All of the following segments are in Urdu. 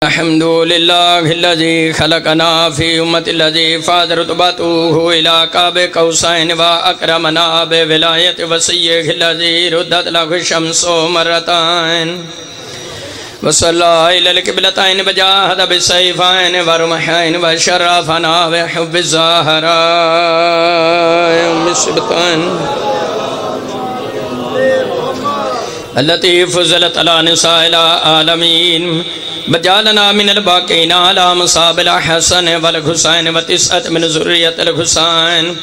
الحمد لله الذي خلقنا في أمة الذي فاز رتبته إلى قاب قوسين وأكرمنا بولاية وصيه الذي ردت له الشمس مرتين وصلى إلى القبلتين وجاهد بالسيفين ورمحين وشرفنا بحب الزهراء والسبطين التي فضلت على نساء العالمين وجعلنا من الباقين على مصاب الحسن والحسين وتسعة من ذرية الحسين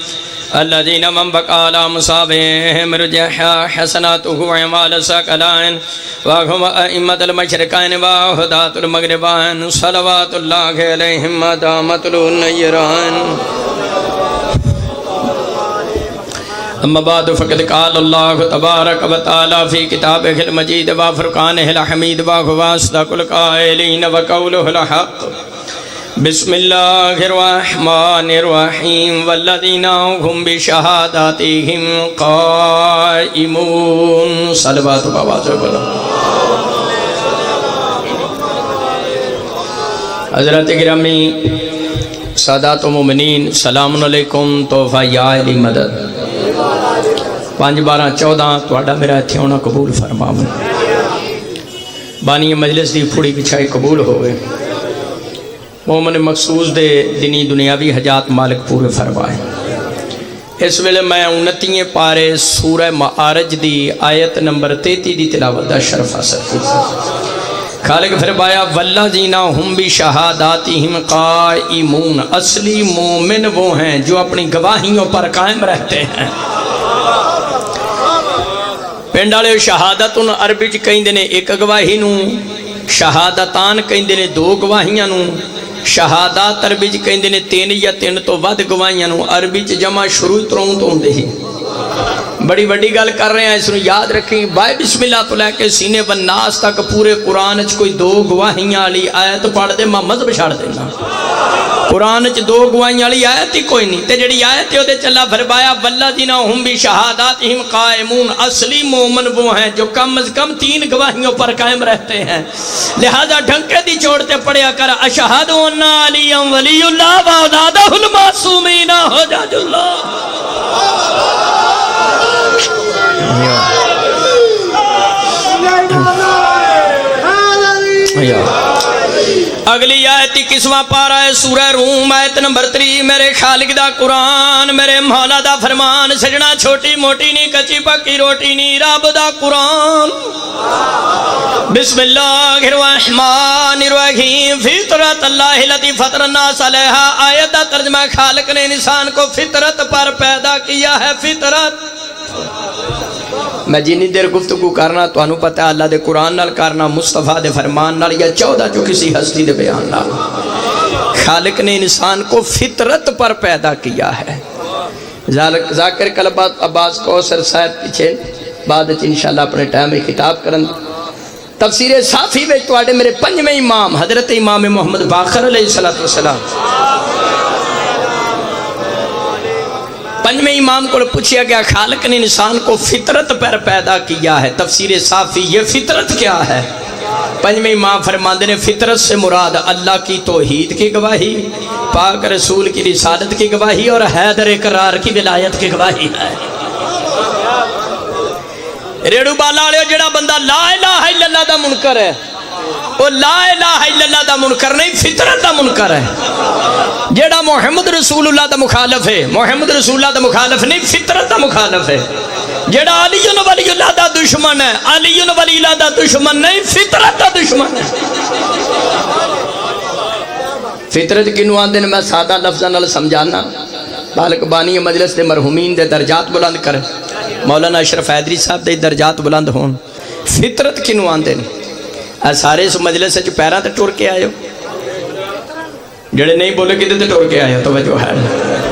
الذين من بقى على مصابهم رجح حسناته عمال ثقلين وهم أئمة المشرقين وهداة المغربين صلوات الله عليهم ما دامت النيران. اما بعد فقد قال الله تبارك وتعالى في كتابه المجيد وفرقانه الحميد وهو أصدق القائلين وقوله الحق. بسم الله الرحمن الرحيم والذين هم بشهاداتهم قائمون. صلوات بآواز بلند. حضرات گرامی سادات و مومنین سلام علیکم. تحفہ یا علی مدد 5-12-14 تواڈا میرا اتھے ہونا قبول فرماؤں. بانی مجلس دی پھوڑی پچھائی قبول ہوئے. مومن مخصوص دے دینی دنیاوی حجات مالک پورے فرمائے. اس ویلے میں 29 پارے سورہ معارج دی آیت نمبر 33 دی تلاوت دا شرف حاصل کی. خالق فرمایا والذین ہم بشہاداتہم قائمون. اصلی مومن وہ ہیں جو اپنی گواہیوں پر قائم رہتے ہیں. پنڈ والے شہادت عربی چ کہندے نے ایک گواہی نو، شہادتان کہندے نے 2 گواہیاں نو، شہادات عربی چ کہندے نے 3 یا 3 تو ود گواہیاں نو. عربی چ جمع شروع تروں تو ہوندے ہی. بڑی بڑی گل کر رہے ہیں، اس نو یاد رکھیں. بائے بسم اللہ تو لے کے سینے والناس تک پورے قرآن چ کوئی 2 گواہیاں والی آیت پڑھ دے میں مذہب چھڑ دینا. قرآن چ 2 گواہیاں والی آیت ہی کوئی نہیں. تے جڑی آیت ہے اودے چلا فرمایا والذین ھم بشہاداتہم قائمون. اصلی مومن وہ ہیں جو کم از کم 3 گواہیوں پر قائم رہتے ہیں. لہذا ڈھنکے دی چھوڑتے پڑھیا کر اشہد ان علی ولی اللہ و اولادہ المعصومین حجج اللہ. اگلی آیت 21واں پارہ ہے سورہ روم آیت نمبر 3. میرے خالق دا قرآن، میرے مولا دا فرمان. سجنا چھوٹی موٹی نہیں، کچی پکی روٹی نہیں، رب دا قرآن. بسم اللہ الرحمن الرحیم. فطرت اللہ التی فطر الناس علیہا. آیت دا ترجمہ خالق نے انسان کو فطرت پر پیدا کیا ہے. فطرت میں جنی دیر گفتگو کرنا تو انہوں پتہ ہے اللہ دے قرآن نال کرنا، مصطفیٰ دے فرمان نال، یا 14 جو کسی ہستی دے بیان نال. خالق نے انسان کو فطرت پر پیدا کیا ہے. ذاکر قلبات عباس کوثر صاحب پیچھے بعد انشاءاللہ اپنے ٹائم میں خطاب کرن. تفسیر صافی میں توڑے میرے 5ویں امام حضرت امام محمد باقر علیہ السلام 5ویں امام کو پوچھیا گیا خالق نے انسان کو فطرت پر پیدا کیا ہے. تفسیر صافی یہ فطرت کیا ہے؟ 5ویں امام فرماندے نے فطرت سے مراد اللہ کی توحید کی گواہی، پاک رسول کی رسالت کی گواہی اور حیدر اقرار کی ولایت کی گواہی ہے. ریڑو بالا والے جڑا بندہ لا الہ الا اللہ دا منکر ہے، وہ لا الہ الا اللہ دا منکر نہیں، فطرت دا منکر ہے. جیڑا محمد رسول اللہ دا مخالف ہے، محمد رسول اللہ دا مخالف نہیں، فطرت دا مخالف ہے. جیڑا علی ولی اللہ دا دشمن ہے، علی ولی اللہ دا دشمن نہیں، فطرت دا دشمن ہے. فطرت کنوں آندے نے میں سادہ لفظاں نال سمجھانا. بالک بانی مجلس دے مرحومین دے درجات بلند کر، مولانا اشرف حیدری صاحب دے درجات بلند ہون. فطرت کنوں آندے نے؟ سارے اس مجلس سے جو پیران تے ٹور کے آئے ہو، جڑے نہیں بولے کدھے تے ٹور کے آئے ہو تو وجہ ہے.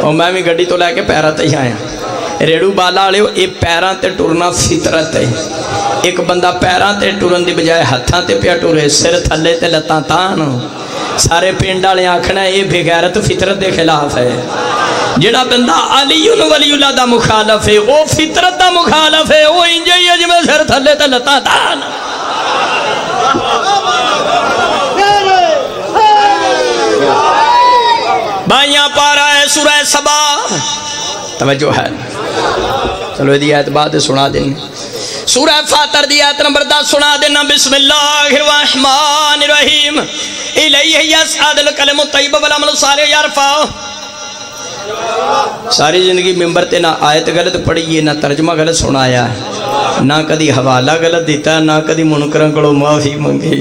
اور میں بھی گڑی تو لے کے پیران تے ہی آیا. ریڑو بالا والے یہ پیران تے ٹورنا فطرت ہے. ایک بندہ پیران تے ٹورن دی بجائے ہتھاں تے پیا ٹورے، سر تھلے تے لتاں تان. سارے پنڈ والے آکھنا یہ بے غیرت فطرت دے خلاف ہے. جڑا بندہ علی ولی اللہ دا مخالف ہے وہ فطرت دا مخالف ہے. وہ انجے ہی جویں سر تھلے تے لتاں تان. سورہ سبا توجہ ہے چلو یہ آیت بعد سنا دیں سورہ فاتر دی آیت نمبر 10 سنا دینا بسم اللہ الرحمن الرحیم الیہ یصعد الکلم الطیب والعمل الصالح یرفعہ ساری زندگی ممبر تے نہ آیت غلط پڑھی ہے نہ ترجمہ غلط سنایا ہے نہ کدی حوالہ غلط دیتا نہ کدی منکراں کولوں معافی منگی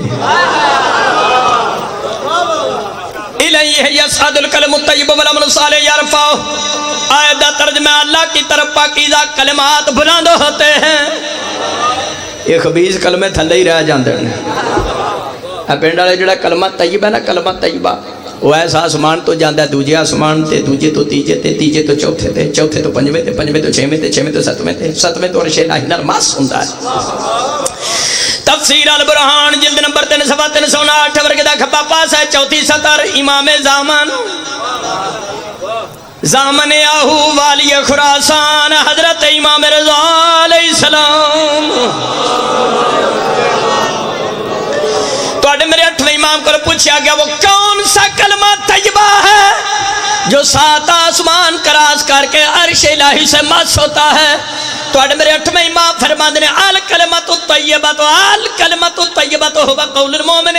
الیہ یصعد الکلم الطیب والعمل الصالح یرفعہ آیت دا ترجمہ اللہ کی طرف پاکیزہ کلمات بلند ہوتے ہیں یہ خبیث کلمے تھلے ہی رہ جاندے ہیں پنڈ والے جڑا کلمہ طیبہ ہے نا کلمہ طیبہ وہ ایسا آسمان تو جاندہ ہے دوجے آسمان تے دوجے تو تیجے تے تیجے تو چوتھے تے چوتھے تو پنجویں تے پنجویں تو چھویں تے چھویں تو ستویں تے ستویں تو عرش الہی نال ماس ہوندا ہے تفسیر البرہان جلد نمبر 3 صفحہ 309 ورگے دا کھبا پاس ہے چوتھی سطر امام زامن آہو والی خراسان حضرت امام رضا علیہ السلام تو آڈے میرے 8ویں امام کو پوچھا گیا وہ کون سا کلمہ طیبہ ہے جو 7 آسمان کراس کر کے عرش الہی سے مس ہوتا ہے تو آڈے میرے 8ویں امام فرماندے نے الکلمۃ الطیبۃ الکلمۃ الطیبۃ هو قول المؤمن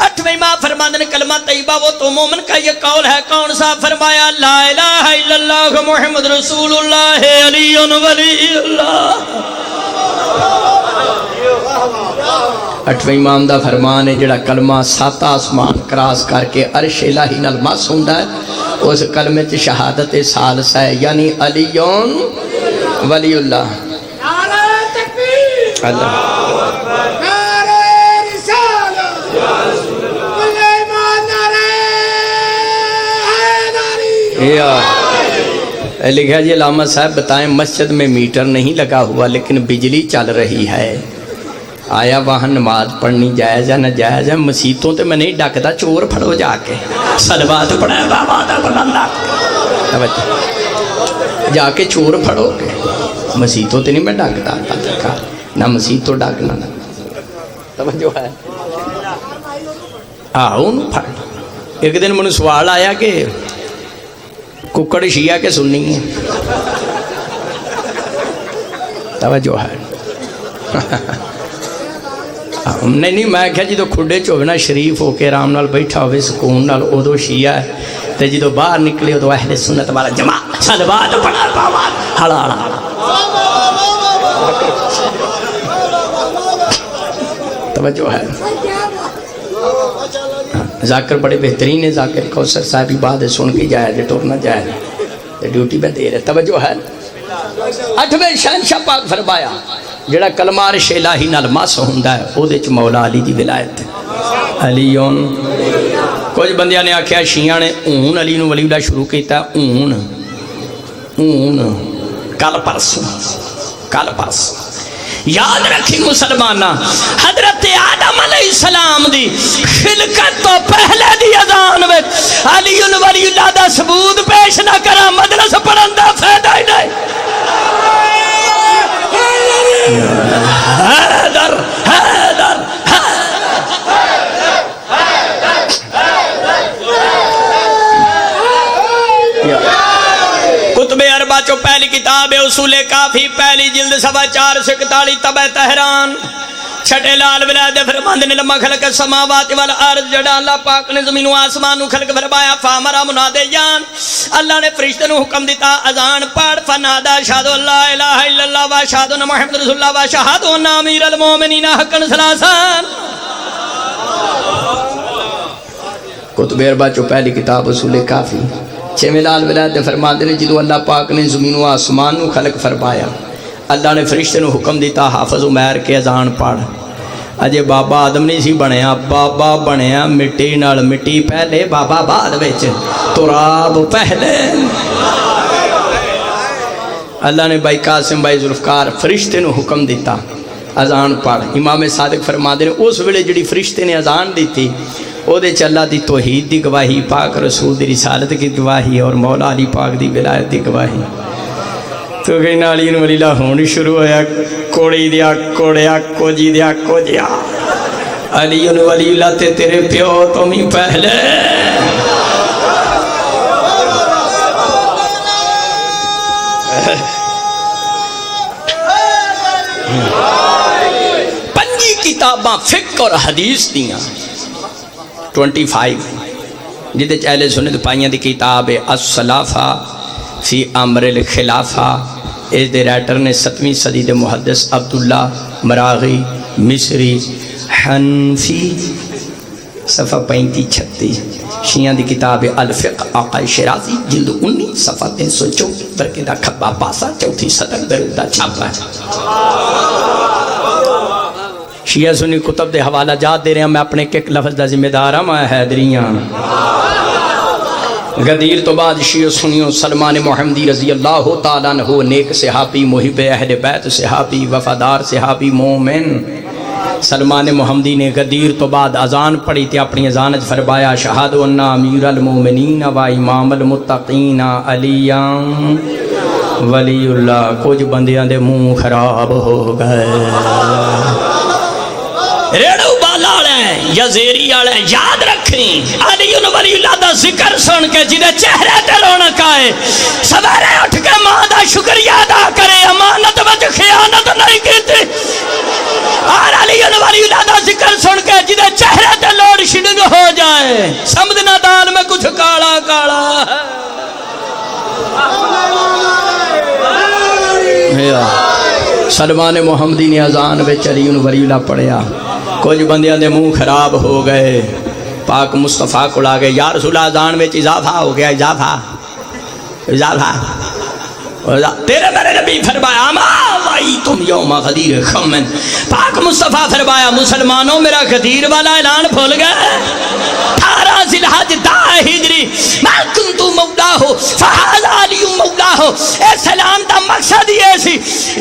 8ویں امام فرماندے نے کلمہ طیبہ وہ تو مومن کا یہ قول ہے کون سا فرمایا لا الہ الا اللہ محمد رسول اللہ علی ولی اللہ 8ویں امام دا فرمان ہے جڑا کلمہ 7 آسمان کراس کر کے عرش الہی نال مس ہوندا ہے اس کلمے چ شہادت ثالثہ ہے یعنی علی ولی اللہ نعرہ تکبیر اللہ نعرہ رسالت یا رسول اللہ ایمان نعرہ حیدری لکھا جی علامہ صاحب بتائیں مسجد میں میٹر نہیں لگا ہوا لیکن بجلی چل رہی ہے آیا وہاں نماز پڑھنی جائز ہے نہ جائز ہے مسیتوں تے میں نہیں ڈاکتا چور پھڑو جا کے صلوات پڑھائے بابا دا بلندہ جا کے چور پھڑو کے مسیتوں تے نہیں میں ڈاکتا نہ مسیت تو ڈاکنا نہ توجہ ہے آؤ پھڑ ایک دن منو سوال آیا کہ ککڑ شیعہ کے سننی ہے توجہ ہے نہیں میں کہا جی تو کھڑے چوبے نا شریف ہو کے آرام نال بیٹھا ہوئے سکون نال ادو شیعہ ہے تے جی تو باہر نکلے ادو اہل سنت والا جماعت صلوات پڑھا بابا ہلا ہلا توجہ ہے ذاکر بڑے بہترین ہے ذاکر کوثر صاحبی بات سن کے جائے جے ٹورنا جائے ڈیوٹی پہ دے رہے توجہ ہے 8ویں شہنشاہ پاک فرمایا جڑا کلمہ عرش الہی نال مس ہوندا ہے او دے چ مولا علی دی ولایت علیون کچھ بندیاں نے آکھیا شیعہ نے اون علی نو ولی اللہ شروع کیتا اون کل پرسوں یاد رکھی مسلمانہ حضرت آدم علیہ السلام دی خلقت تو پہلے دی اذان میں علی ولی اللہ دا ثبوت پیش نہ کرا مدرسہ پڑھن دا فائدہ ہی نہیں حیدر حیدر کتب اربع چو پہلی کتاب اصول کافی پہلی جلد صفحہ 441 طبع تہران چھٹے لال ولاد فرماندے نے لما خلق السماوات والارض جڑا اللہ پاک نے زمین و آسمان نو خلق فرمایا فامرا منادیان اللہ نے فرشتے نو حکم دیتا اذان پڑھ فنادا اشہد اللہ الہ الا اللہ و اشہد ان محمد رسول اللہ و اشہد ان امیر المومنین حقا ثلاثان کتب اربع چو پہلی کتاب اصول کافی چھویں لال ولاد فرماندے نے جدو اللہ پاک نے زمین و آسمان نو خلق فرمایا اللہ نے فرشتے نو حکم دیتا حافظ عمیر کے اذان پڑھ اجے بابا آدم نہیں سی بنیا بابا بنیا مٹی نال مٹی پہلے بابا بعد وچ تراب پہلے اللہ نے بھائی قاسم بھائی ذوالفقار فرشتے نو حکم دیتا اذان پڑھ امام صادق فرماندے نے اس ویلے جڑی فرشتے نے اذان دیتی او دے چ اللہ دی توحید دی گواہی پاک رسول دی رسالت کی گواہی اور مولا علی پاک دی ولایت دی گواہی تو کہیں علی ولی اللہ ہونی شروع ہویا کوڑی دیا کوڑیا کوجی دیا کوجیا علی ولی اللہ تے تیرے پیو تمہیں پہلے کتاباں فقہ اور حدیث دیاں 25 جدے اہل سنت پائیاں دی کتاب السلافہ فی امر الخلافہ، اس دے رائٹر نے 7ویں صدی دے محدث عبداللہ مراغی مصری حنفی، صفحہ 35-36۔ شیعہ دی کتاب الفقہ آقا شیرازی جلد 19 صفحہ 374 برکے دا کھبا پاسا 4تھی صدر درودہ چھاپا ہے۔ شیعہ سنی کتب دے حوالہ جات دے رہے ہیں، میں اپنے ایک لفظ دا ذمہ دار ہوں، میں حیدریاں غدیر تو بعد شیعہ سنیوں سلمان محمدی رضی اللہ تعالیٰ عنہ، نیک صحابی، محب اہل بیت صحابی، وفادار صحابی، مومن سلمان محمدی نے غدیر تو بعد اذان پڑھی تھی، اپنی اذان فرمایا شہاد ان امیر المومنین و امام المتقین علی ولی اللہ۔ کچھ بندیاں دے منہ خراب ہو گئے، ریڑو بالا والے یا زیری والے یاد رکھیں، علی ولی اللہ دا ذکر سن کے جدے چہرے تے رونق آئے، سویرے اٹھ کے ماں دا شکریہ ادا کرے، امانت وچ خیانت نہیں کیتی۔ اور علی ولی اللہ دا ذکر سن کے جدے چہرے تے لوڈ شیڈنگ ہو جائے، سمجھنا دال میں کچھ کالا کالا ہے۔ سلمان محمدی نے اذان وچ علی ولی اللہ پڑھیا، کچھ بندیاں دے منہ خراب ہو گئے، پاک مصطفیٰ کو لا گئے، یا رسول اللہ اذان وچ اضافہ ہو گیا، اضافہ تیرے میرے نبی فرمایا اما وعیتم یوم غدیر خمن، پاک مصطفیٰ فرمایا مسلمانوں میرا غدیر والا اعلان بھول گئے، 18 ذی الحج 10 ہجری، میں کنتو مولا ہو فہذا علی مولا ہو۔ اس اعلان دا مقصد یہ سی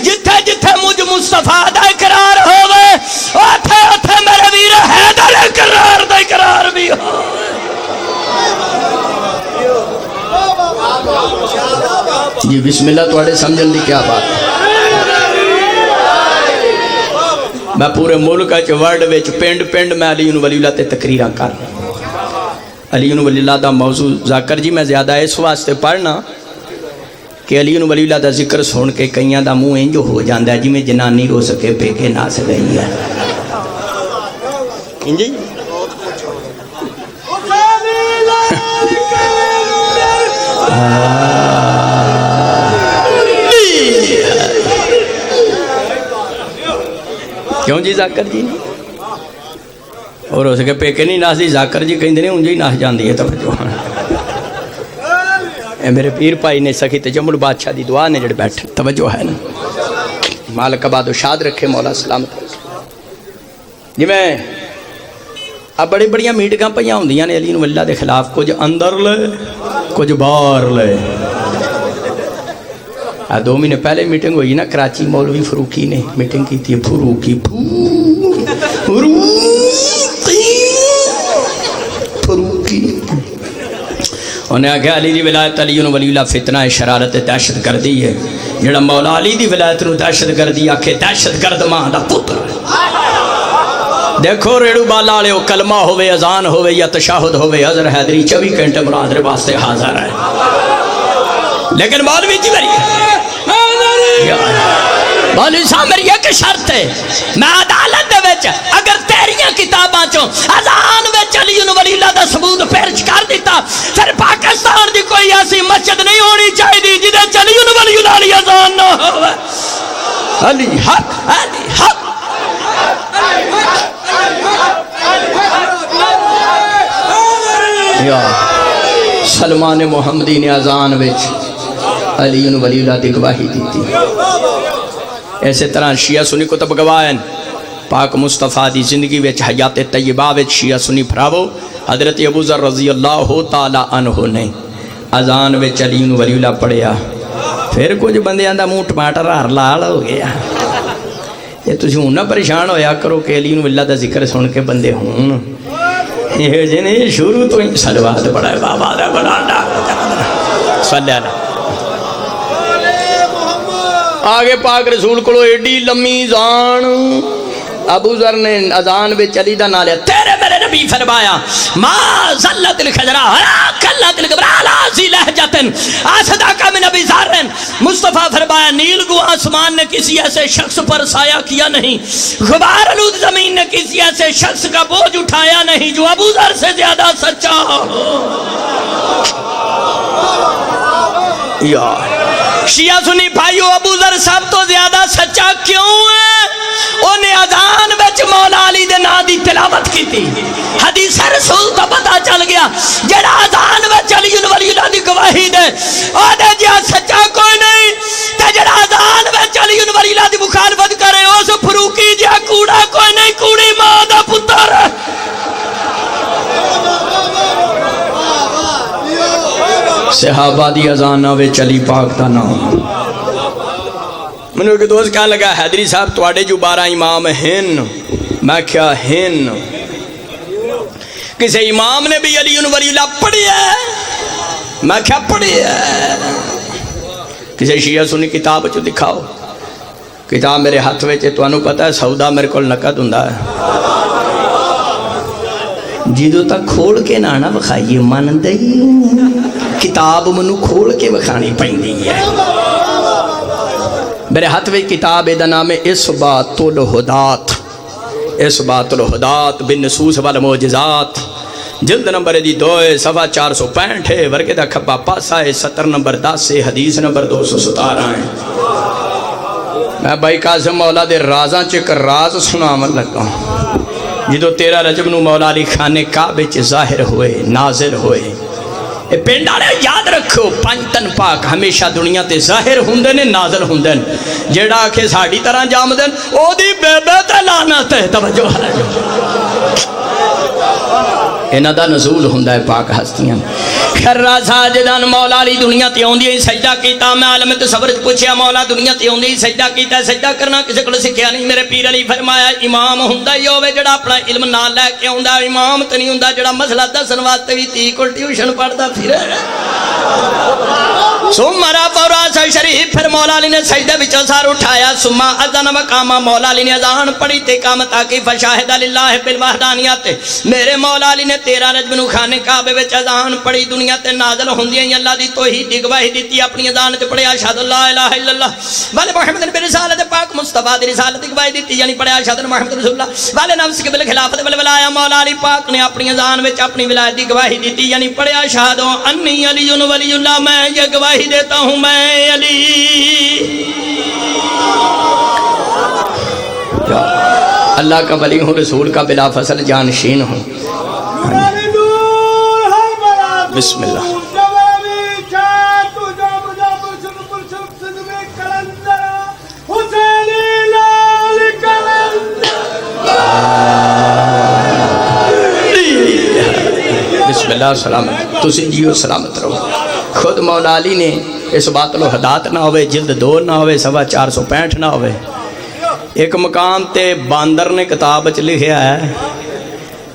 جتھے جتھے مجھ مصطفیٰ دا اقرار ہوئے اوتھے اوتھے میرے ویر حیدر اقرار دا اقرار بھی ہو۔ جی بسم اللہ توڑے سمجھن دی کیا بات ہے؟ میں پورے ملک اچ ورلڈ وچ پنڈ پنڈ میں علی ولی اللہ تے تقریراں کر علی ولی اللہ دا موضوع ذکر جی میں زیادہ اس واسطے پڑھنا کہ علی ولی اللہ دا ذکر سن کے کئیاں دا منہ انج ہو جاندا ہے جی میں جنانی رو سکے پہ کے ناس گئی ہے انجی کیوں جی ذاکر جی اور ہو سکے پیکے نہیں ناس دی ذاکر جی کہیں دینے انجھے ہی ناس جان دی ہے توجہ اے میرے پیر پائی نے سخی تجمل بادشاہ دی دعا نے جڑ بیٹھ توجہ ہے نا مالک آباد و شاد رکھے مولا سلامت رکھے جی میں اب بڑی بڑیاں میٹنگاں پہیاں ہوندیاں نے علی ولی اللہ دے خلاف کچھ اندر لے کچھ باہر لے 2 مہینے پہلے میٹنگ ہوئی نا کراچی مولوی فروقی نے میٹنگ کی تھی فروقی انہیں آگیا علی دی ولایت علی ولی اللہ فتنہ شرارت دہشت گردی ہے جڑا مولا علی دی ولایت نو دہشت گردی آکھے دہشت گرد ماں دا پتر دیکھو ریڑو بالا والے کلمہ ہوئے اذان ہوئے یا تشہد ہوئے حضر حیدری 24 گھنٹے مناظرے واسطے حاضر ہے لیکن مولوی جی میری مولوی صاحب میری ایک شرط ہے میں عدالت دے وچ اگر تیریاں کتاباں چوں اذان وچ علی ولی اللہ دا ثبوت پیش کر دیتا پھر پاکستان دی کوئی ایسی مسجد نہیں ہونی چاہیے جدے علی ولی اللہ دی اذان نہ ہوئے علی حق علی حق یا سلمان محمدی نے اذان وچ علی ولی اللہ دی گواہی دیتی ایسے طرح شیعہ سنی کتب گواہن پاک مصطفیٰ دی زندگی وچ حیات طیبہ وچ شیعہ سنی پھراو حضرت ابو ذر رضی اللہ تعالی عنہ نے اذان وچ علی ولی اللہ پڑھیا پھر کچھ بندیاں دا منہ ٹماٹر ہر لال ہو گیا یہ تسی ہوں نہ پریشان ہویا کرو کہ علی ولی اللہ دا ذکر سن کے بندے ہوں یہ جنہیں شروع تو ہی صلوات پڑھا ہے بابا دا بڑا ڈاک صلی اللہ آگے پاک رسول کو ایڈی لمی زان ابو ذر نے اذان میں علی دا نام لیا، تیرے میرے نبی فرمایا ما زلت الخضراء کلت الکبرى لا ذی لہجۃ اصدق من ابی ذر، مصطفیٰ فرمایا نیل کو آسمان نے کسی ایسے شخص پر سایہ کیا نہیں، غبار آلود زمین نے کسی ایسے شخص کا بوجھ اٹھایا نہیں جو ابو ذر سے زیادہ سچا یار۔ شیعہ سنی بھائیو، ابو ذر سب تو زیادہ سچا کیوں ہے؟ انہیں اذان وچ مولا علی دے نام دی تلاوت کی تھی، حدیث رسول تو پتہ چل گیا جڑا اذان وچ علی ولی اللہ دی گواہی دے اودے جا سچا کوئی نہیں، تے جڑا اذان وچ علی ولی اللہ دی مخالفت کرے اس فروقی جا کوڑا کوئی نہیں، کوڑی ماں دا پتر۔ صحابہ دی اذان وچ علی پاک دا نام۔ میں نے دوست کہا لگا حیدری صاحب تواڈے جو 12 امام ہیں، میں کیا ہیں؟ کسی امام نے بھی علی ولی اللہ پڑھی ہے؟ میں کیا پڑھی ہے؟ کسی شیعہ سنی کتاب چو دکھاؤ، کتاب میرے ہاتھ میں تو انہوں پتہ ہے سودا میرے کو نقد ہوندا ہے، جدو تک کھول کے نہ بکھائیے من دئی کتاب منو کھول کے بکھانی پیندی ہے۔ میرے ہاتھ میں کتاب دا نام ہے اثبات الہدات، اثبات الہدات بالنصوص والمعجزات، جلد نمبر دی 2 صفحہ 465 ہے، ورقے دا کھبا پاسا ہے، سطر نمبر 10 سے حدیث نمبر 217 ہے۔ میں بھائی قاسم مولا دے رازاں چک راز سنامن لگا ہوں، جدو 13 رجب نو مولا علی خانے کعبے چ ظاہر ہوئے نازل ہوئے۔ اے پینڈالے یاد رکھو، 5 تن پاک ہمیشہ دنیا تے ظاہر ہوندے نے نازل ہوندے نے، جیڑا آکھے ساڑی طرح جامدن او دی بے بے تے لعنت ہے۔ توجہ ہے، انہاں دا نزول ہوندا ہے پاک ہستیاں۔ خرا ساجدان مولا علی دنیا تے اوندی سجدہ کیتا، میں عالم تصور پوچھیا مولا دنیا تے اوندی سجدہ کیتا، سجدہ کرنا کسے کول سکھیا نہیں۔ میرے پیر علی فرمایا امام ہوندا ہی ہوے جڑا اپنا علم نال لے کے اوندا، امام تے نہیں ہوندا جڑا مسئلہ دسن واسطے وی 30 کول ٹیوشن پڑھدا پھرے۔ سمرا فوراس شریف، پھر مولا علی نے سجدے وچوں سر اٹھایا، ثم اذن وقام، مولا علی نے اذان پڑھی تے اقامت کی، فشاہد للہ بالوحدانیت، میرے مولا علی نے 13 رجب نو خانے کعبے وچ اذان پڑھی، دنیا تے نازل ہوندیاں ہی اللہ دی توحید دی گواہی دتی، اپنی اذان تے پڑھیا اشہد لا الہ الا اللہ والے محمد بن رسالت پاک مصطفیٰ دی رسالت دی گواہی دتی، یعنی پڑھیا اشہد محمد رسول اللہ والے نفس کے بالخلافت والولایا، مولا علی پاک نے اپنی اذان وچ اپنی ولایت دی گواہی دتی، یعنی پڑھیا اشہد انی علی ولی اللہ، میں یہ گواہی دیتا ہوں میں علی اللہ کا ولی ہوں، رسول کا بلا فصل جانشین ہوں۔ بسم اللہ۔ بسم اللہ، سلامت تسی جیو سلامت رہو۔ خود مولا علی نے اس بات الہدات نہ ہوئے، جلد 2 نہ ہوئے، صفحہ 465 نہ ہوئے، ایک مقام تے باندر نے کتاب چ لکھیا ہے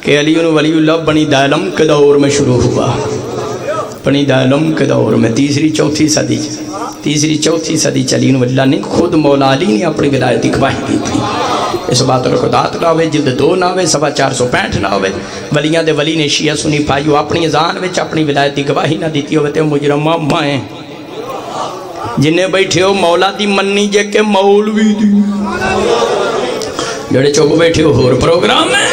کہ علی ولی اللہ بنی دائلم کے دور میں شروع ہوا، بنی دائلم کے دور میں تیسری چوتھی صدی چلی ولی اللہ نے خود مولا علی نے اپنی ولایت کی گواہی دی تھی۔ اس بات الہدات نہ ہوئے، جلد 2 نہ ہوئے، صفحہ 465 نہ ہوئے، ولیاں دے ولی نے شیعہ سنی پائیو اپنی اذان وچ اپنی ولایت کی گواہی نہ دیتی ہوئے تے مجرمہ مائیں جنہیں بیٹھے ہو مولا دی منی جے کے مولوی دی، جڑے چوک بیٹھے ہو ہور پروگرام ہے،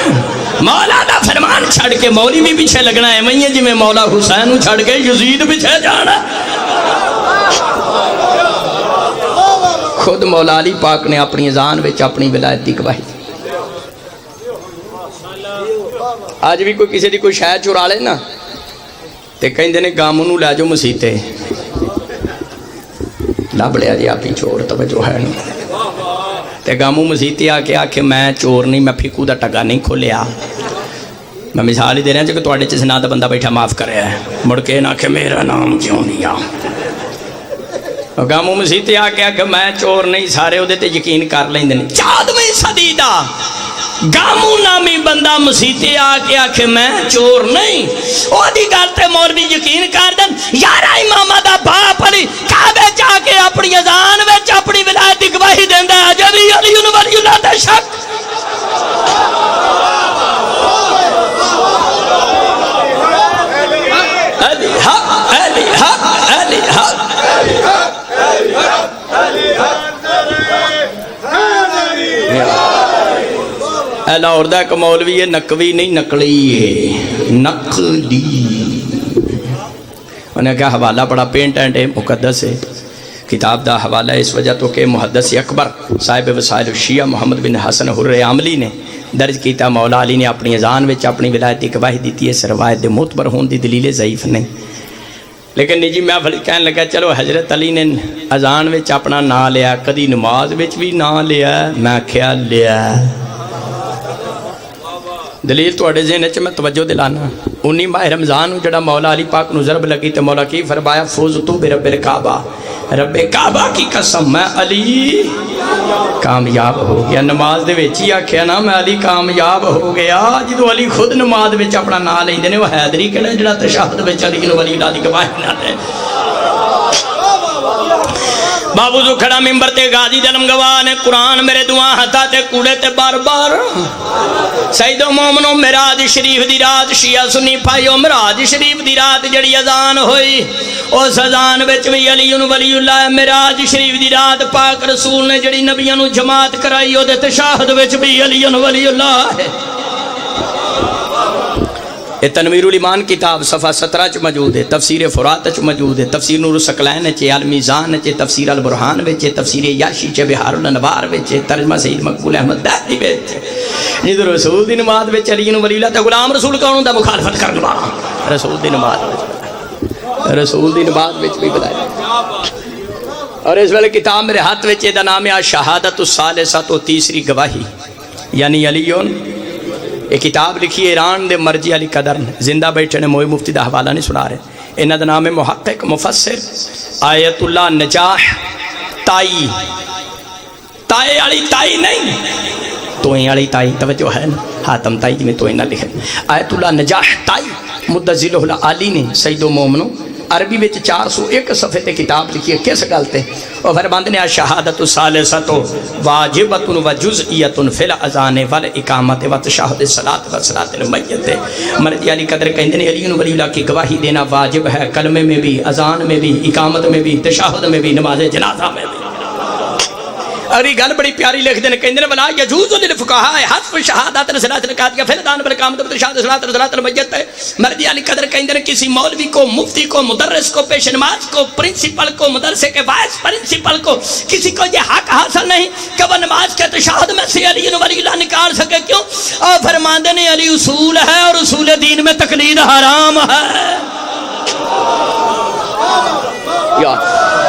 مولا دا فرمان چھڑ کے مولوی بھی پیچھے لگنا ہے، میں جی میں مولا حسین چھڑ کے یزید پیچھے جانا۔ خود مولا علی پاک نے اپنی اذان وچ اپنی ولایت دی گواہی دی۔ آج بھی کوئی کسی دی کوئی شاید چرا لے نا تے کہیں دینے گاموں نو لے جو مسیتے لب لیا جی آپ ہی چور توجہ ہے نا، تے گاموں مسیتے آکے میں چور نہیں، میں پھیکو دا ٹگا نہیں کھولیا، میں مثال ہی دے رہا ہوں کہ توڑے چیز نہ دا بندہ بیٹھا معاف کر رہا ہے، مڑ کے نہ کہ میرا نام کیوں نہیں آ گاموں مسیتے آکے میں چور نہیں، سارے ہو دیتے یقین کر لیں دینے۔ 14ویں صدی دا گاموں نامی بندہ مسیتے آکے میں چور نہیں، او دی گالتے مولوی یقین کر دن، یارہ امامہ دا باپ علی کعبے جا کے اپنی اذان وچ اپنی ولایت دی گواہی دیندہ ہے، جبی علی ولی اللہ تے شک علی حق علی حق علی حق لاہور دا ایک مولوی ہے، نقوی نہیں نقلی ہے، نقلی. انہیں کہا حوالہ بڑا پینٹ اینڈ ہے، مقدس ہے. کتاب دا حوالہ اس وجہ تو کہ محدث اکبر صاحب وسائل الشیعہ محمد بن حسن حر عاملی نے درج کیتا مولا علی نے اپنی اذان وچ اپنی ولایت دی گواہی دیتی ہے. اس روایت دے معتبر ہون دی دلیل ضعیف نہیں، لیکن نجی محفل کہنے لگا چلو حضرت علی نے اذان وچ اپنا نام لیا، کدی نماز وچ بھی نام لیا. میں کیا لیا دلیل توڑے ذہن چ میں توجہ دلانا. 19 ماہ رمضان جڑا مولا علی پاک نو ضرب لگی تے مولا کی فرمایا فوزتو برب الکعبہ، رب کعبہ کی قسم میں علی کامیاب ہو گیا. نماز دے وچ ہی آکھیا نا میں علی کامیاب ہو گیا. جدو علی خود نماز وچ اپنا نام لیندے نے، وہ حیدری کہڑا جڑا تشہد وچ علی نو ولی اللہ دی گواہی نہ دے. بابو جو کھڑا ممبر تے غازی دلم گواہ نے قرآن میرے دعا ہتا تے کوڑے تے بار بار. سیدو مومنو معراج شریف دی رات شیعہ سنی پائیو معراج شریف دی رات جڑی اذان ہوئی اس اذان وچ بھی علی ولی اللہ. معراج شریف دی رات پاک رسول نے جڑی نبیوں نو جماعت کرائی او دے تشہد وچ بھی علی ولی اللہ ہے. یہ تنویر الایمان کتاب صفحہ 17 چ موجود ہے، تفسیر فرات چ موجود ہے، تفسیر نور الثقلین چ، المیزان چ، تفسیر البرہان وچ، تفسیر یاشی چ، بہار الانوار وچ، ترجمہ سید مقبول احمد دہلوی وچ. جدو رسول دی نماز وچ علی ولی اللہ تے غلام رسول کون ہوندا؟ مخالفت کرن والا. رسول دی نماز وچ، رسول دی نماز وچ بھی بتایا. اور اس ویلے کتاب میرے ہاتھ وچ دا نام ہے شہادت الثالثہ، تو تیسری گواہی یعنی علیون. یہ کتاب لکھی ایران دے مرجع علی قدر نے، زندہ بیٹھے نے، موئی مفتی دا حوالہ نہیں سنا رہے. انہاں دا نام ہے محقق مفسر آیت اللہ نجاح تائی. تائے علی تائی نہیں، توئیں علی تائی توجہ ہے نا، حاتم تائی جی میں توئیں نہ لکھے. آیت اللہ نجاح تائی مدذل علی نے سید و مومنو عربی وچ 401 صفحے تے کتاب لکھی ہے. کس گل تے؟ اور فرماندے نے شہادت الثالثۃ واجبۃ و جزئیۃ فی الاذان والاقامۃ وتشہد الصلاۃ والصلاۃ المیت. مرجع علی قدر کہندے نے علی ولی اللہ کی گواہی دینا واجب ہے، کلمے میں بھی، اذان میں بھی، اقامت میں بھی، تشہد میں بھی، نماز جنازہ میں بھی. اور یہ گل بڑی پیاری لکھ دینے کہندے نے ولا یجوز للفقہاء حذف شہادت الصلاۃ القاۃ فی الاذان والاقامۃ وتشہد الصلاۃ والصلاۃ المیت. مرجع علی قدر کہندے نے کسی مولوی کو، مفتی کو، مدرس کو، پیش نماز کو، پرنسپل کو، مدرسے کے وائس پرنسپل کو، کسی کو یہ حق حاصل نہیں کہ وہ نماز کے تشہد میں سے علی ولی اللہ نکال سکے. کیوں؟ اور فرماندے نے علی اصول ہے اور اصول دین میں تقلید حرام ہے.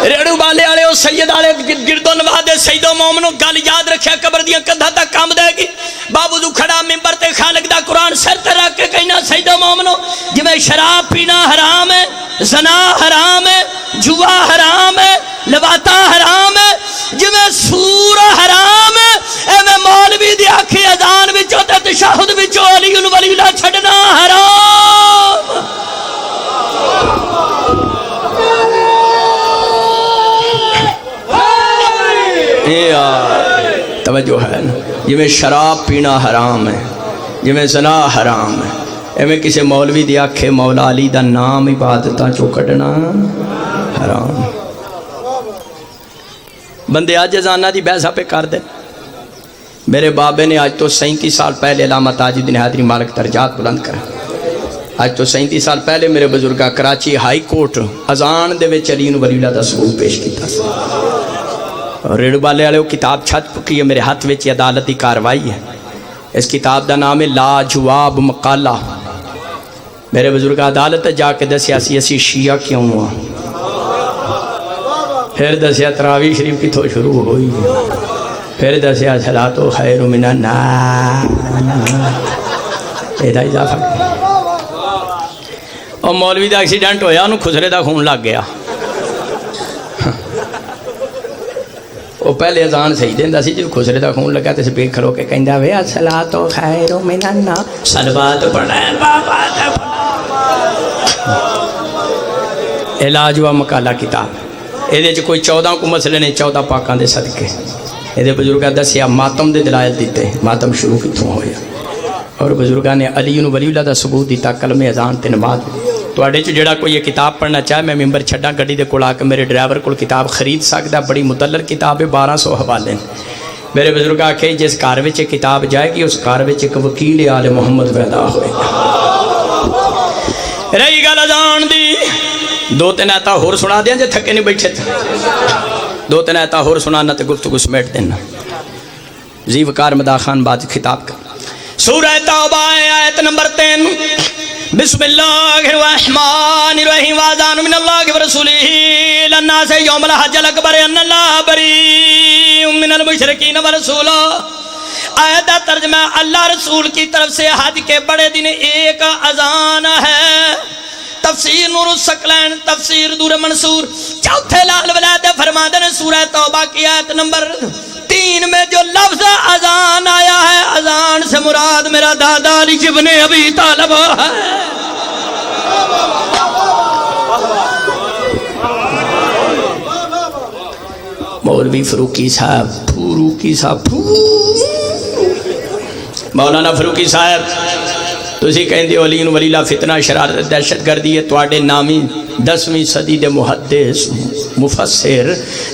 ریڑو بالے والے او سید والے گردو نوادے سیدو مومنو گل یاد رکھیا، قبر دیاں کندھاں تک کام دے گی. بابو جو کھڑا ممبر تے خالق دا قرآن سر تے رکھ کے کہنا سیدو مومنو جویں شراب پینا حرام ہے، زنا حرام ہے، جوا حرام ہے، لواطا حرام ہے، جویں سور حرام ہے، ایویں مولوی دی آکھی اذان وچوں تے تشہد وچوں علی ولی اللہ چھڈنا حرام. توجہ ہے نا، جویں شراب پینا حرام ہے، جویں زنا حرام ہے، ایویں کسی مولوی دی آکھے مولا علی دا نام عبادتاں چوں کڈنا حرام. بندے آج ازانہ دی بحثہ پہ کر دے. میرے بابے نے آج تو 37 سال پہلے علامہ تاج الدین حیدری مالک درجات بلند کرا. آج تو 37 سال پہلے میرے بزرگا کراچی ہائی کورٹ اذان دے وچ علی ولی اللہ دا ثبوت پیش کیتا. ریڑو والے والے وہ کتاب چھت پکی ہے میرے ہاتھ وچ، عدالت کی کاروائی ہے. اس کتاب دا نام ہے لا جواب مقالہ. میرے بزرگ عدالت جا کے دسیا سی اسی شیعہ کیوں ہوا، پھر دسیا تراویح شریف کتوں شروع ہوئی، پھر دسیا صلاۃ خیر من النار. یہ اضافہ اور مولوی دا ایکسیڈنٹ ہویا، انہوں خسرے دا خون لگ گیا. وہ پہلے اذان صحیح دیندا سی، جب خسرے دا خون لگا تے سپیکر کھلو کے کہندا وے الصلاۃ خیر من النار، صلوات پڑھیں بابا تے. علاج و مقالہ کتاب، یہ کوئی 14 کو مسئلے نے، 14 پاکاں دے صدقے. یہ بزرگاں دسیا ماتم دے دلائل دیتے، ماتم شروع کتوں ہویا، اور بزرگاں نے علی نو ولی اللہ دا ثبوت دیتا کلمہ اذان تے نماز۔ تواڈے چ جڑا کوئی یہ کتاب پڑھنا چاہے میں ممبر چھڈاں گڈی دے کول آ کے میرے ڈرائیور کول کتاب خرید سکدا، بڑی مدلل کتاب ہے، 1200 حوالے۔ میرے بزرگ آکھے جس گھر وچ یہ کتاب جائے گی اس گھر وچ ایک وکیل آل محمد پیدا ہوئے گا۔ رہی گل اذان دی، 2-3 آیتاں ہور سنا دیاں جے تھکے نہیں بیٹھے تھے، 2-3 آیتاں ہور سنانا تے گفتگو سمیٹ دینا۔ زی وقار مدا خان بعد خطاب کر سورہ توبہ آیت نمبر 3، بسم اللہ الرحمن الرحیم، واذان من اللہ ورسولہ للناس یوم الحج الاکبر ان اللہ بریء من المشرکین ورسولہ۔ آیت کا ترجمہ اللہ رسول کی طرف سے حج کے بڑے دن ایک اذان ہے۔ تفسیر نور الثقلین، تفسیر دور منصور، چوتھے لال ولایت فرماتے ہیں سورہ توبہ کی آیت نمبر 3 میں جو لفظ اذان آیا ہے، اذان سے مراد میرا دادا علی ابن ابی طالب ہے۔ مولوی فروقی صاحب، مولانا فروقی صاحب تسی کہندے ہو علی ولی اللہ فتنہ شرارت دہشت گردی ہے، تواڈے نامی 10ویں صدی دے محدث مفسر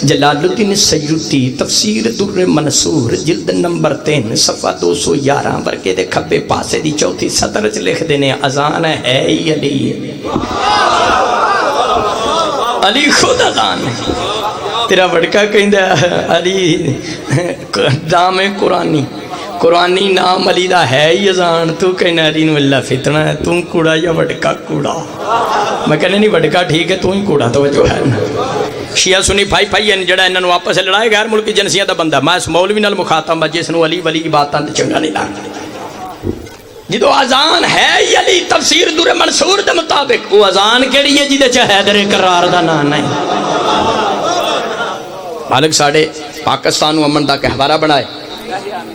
جلال الدین سیوطی تفسیر در منصور جلد نمبر 3 صفحہ 211 ورقے دے کھبے پاسے دی چوتھی سطر چ لکھ دینے اذان ہے ہی علی، علی خود اذان ہے۔ تیرا وڑکا کہندا علی دام قرآنی، قرآنی نام علی دا ہے ہی اذان، تو کہنا علی نو اللہ فتنہ ہے، تم کوڑا یا وڑکا کوڑا؟ میں کہنے نہیں وڑکا ٹھیک ہے، تو ہی کوڑا توجہ ہے نا۔ شیعہ سنی پھائی پھائی ہیں جڑا انہوں آپس سے لڑائے، غیر ملکی جنسیاں دا بندہ، میں اس مولوی نال مخاطب جس نو علی ولی کی باتاں تے چنگا نہیں لگدا۔ جدو اذان ہے ہی علی تفسیر در منصور دے مطابق، وہ اذان کیڑی ہے جدے چ حیدر کرار دا نام نہیں۔ مالک ساڑے پاکستان نو امن دا کہوارہ بنائے،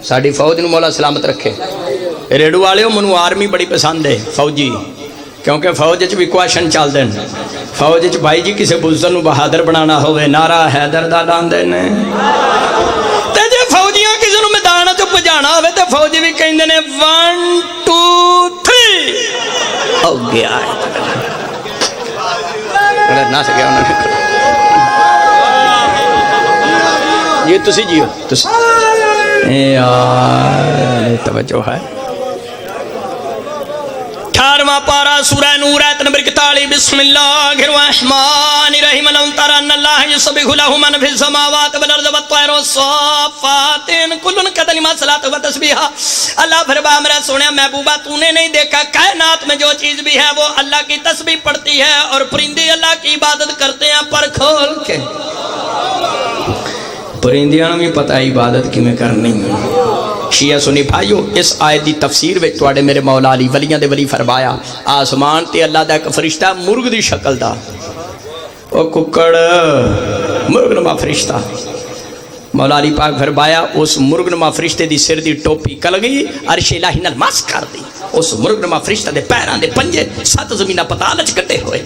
ساڑی فوج نو مولا سلامت رکھے۔ ریڈو والے منو آرمی بڑی پسند ہے، فوجی، کیونکہ فوج بھی کوشن چال دیں، فوج بھائی جی کسے بزدل نو بہادر بنانا ہوئے نعرہ حیدر دا لان دینے، تے جے فوجیاں کسے نو میدان چ پجانا ہوئے تے فوجی بھی کہیں دینے 1 2 3 ہو گیا ہے، غلط نہ سکیا انہوں نے کرو یہ تسی جیو تسی یار توجہ ہے۔ 18واں پارہ سورہ نور آیت نمبر 41، بسم اللہ الرحمن الرحیم، الم تر ان اللہ یسبح لہ من فی السماوات والارض والطیر والصافات کل قد علم صلاۃ و تسبیحا۔ اللہ فرمایا میرا سونے محبوبہ تو نے نہیں دیکھا کائنات میں جو چیز بھی ہے وہ اللہ کی تسبیح پڑھتی ہے، اور پرندے اللہ کی عبادت کرتے ہیں پر کھول کے۔ پرندیاں بھی پتہ عبادت کی میں کرنی ہے۔ شیعہ سنی بھائیو، اس آیت دی تفسیر وچ تواڈے میرے مولا علی ولیاں دے ولی فرمایا آسمان تے اللہ دا ایک فرشتہ مرغ دی شکل دا، او ککڑ مرغ نما فرشتہ، مولا علی پاک فرمایا اس مرغ نما فرشتے دی سر دی ٹوپی کل گئی عرش الہی نال مس کر دی، اس مرغ نما فرشتہ دے پیراں دے پنجے 7 زمینہ پتال وچ کٹے ہوئے۔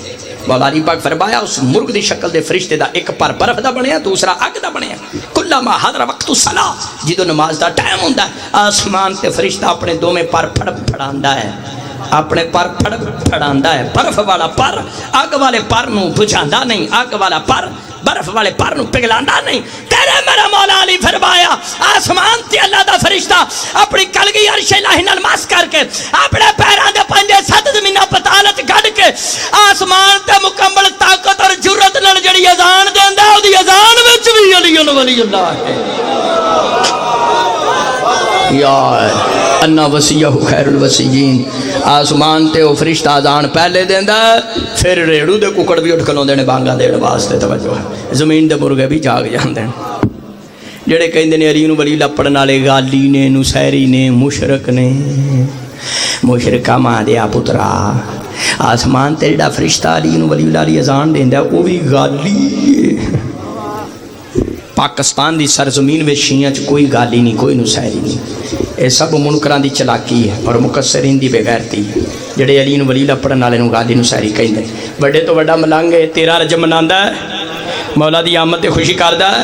مولا علی پاک فرمایا اس مرغ دی شکل دے فرشتے دا ایک پر برف دا بنیا، دوسرا اگ دا بنیا۔ کلما حضر وقت الصلاۃ، جدو نماز دا ٹائم ہوندا ہے آسمان تے فرشتہ اپنے دوویں پر پھڑاندا ہے، اپنے پر پھڑاندا ہے، برف والا پر اگ والے پر نو بجھاندا نہیں، اگ والا پر برف والے پر نو پگھلاندا نہیں۔ تیرے میرا مولا علی فرمایا آسمان تے اللہ دا فرشتہ اپنی کلگی عرش الہی نال مس کر کے اپنے پیراں دے پنجے 7 زمینہ پتالت گڈ کے آسمان تے مکمل طاقت اور جرت نال جڑی اذان دیندا او دی اذان وچ بھی علی ولی اللہ ہے۔ یا انا وسیعہ خیر الوسیین، آسمان تے او فرشتہ اذان پہلے دیندا پھر ریڑو دے ککڑ بھی اٹھ کھلوندے نے بانگا دین واسطے، توجہ ہے، زمین دے مرغے بھی جاگ جاندے ہیں۔ جڑے کہندے نے علی نو ولی اللہ پڑھن والے غالی نے، نصیری نے، مشرک نے، مشرکا ماں دیا پترا، آسمان تے جڑا فرشتہ علی نو ولی اللہ دی اذان دیندا او بھی غالی ہے۔ پاکستان دی سرزمین میں شیعہ چ کوئی گالی نہیں، کوئی نصیری نہیں، اے سب منکراں دی چلاکی ہے اور مکسرین دی بے غیرتی ہے جڑے علی نو ولی اللہ پڑھن والے نو گالی نصیری کہندے۔ بڑے تو بڑا ملنگ ہے 13 رجب مناندا ہے، مولا دی آمد تے خوشی کردا ہے،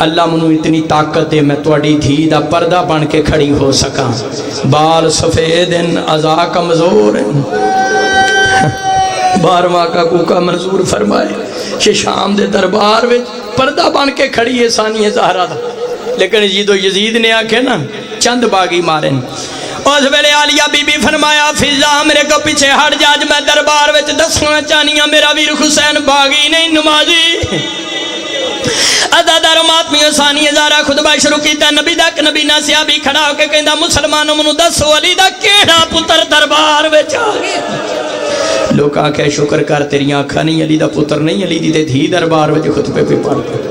اللہ منو اتنی طاقت دے میں تواڈی دھی دا پردہ بن کے کھڑی ہو سکاں بال سفید اعضاء کمزور بارواں کا کوکا منظور فرمائے کہ شام دے دربار وچ پردہ بن کے کھڑی ہے ثانیہ زہرا دا لیکن جدو یزید نے آکھے نا چند باغی مارن اس ویلے عالیہ بی بی فرمایا فضا میرے کو پیچھے ہٹ جا میں دربار وچ دسنا چاہنیاں میرا ویر حسین باغی نہیں نمازی ادادار ماتمی ثانیہ زہرا خطبہ شروع کیتا نبی دا نبی نا صحابی کھڑا ہو کے کہندا مسلمانوں منو دسو علی دا کیڑا پتر دربار وچ آ گیا لوگ آکھے شکر کر تیری آنکھا نہیں علی دا پتر نہیں علی دی دھی دربار وچ خطبے پہ پڑھتے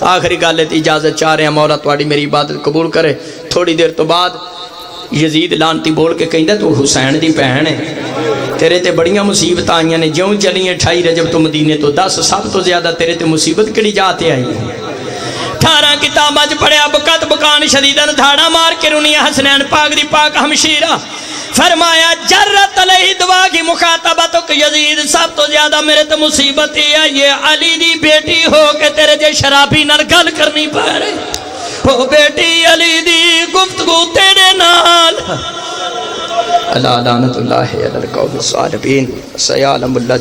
آخری گالت اجازت چاہ رہے ہیں مولا تواڈی میری عبادت قبول کرے تھوڑی دیر تو بعد یزید لانتی بول کے کہندا تو حسین دی بہن ہے تیرے تے بڑیاں مصیبت آئیاں نے جوں چلیاں 28 رجب تو مدینے تو 10 سب تو زیادہ تیرے تے مصیبت کڑی جاتے آئی 18 کتاباں چ پڑھیا بکت بکان شدیدن دھاڑا مار کے رونیا حسنین پاک دی پاک ہمشیرہ فرمایا جرت علیہ دعا کی مخاطبتوں کہ یزید سب تو زیادہ میرے تو مصیبت ہی ہے یہ علی دی بیٹی ہو کہ تیرے جے شرابی نر گل کرنی پا رہے وہ بیٹی علی دی گفتگو تیرے نال اللہ لعنت اللہ علی القوم الصالحین سیعلم اللہ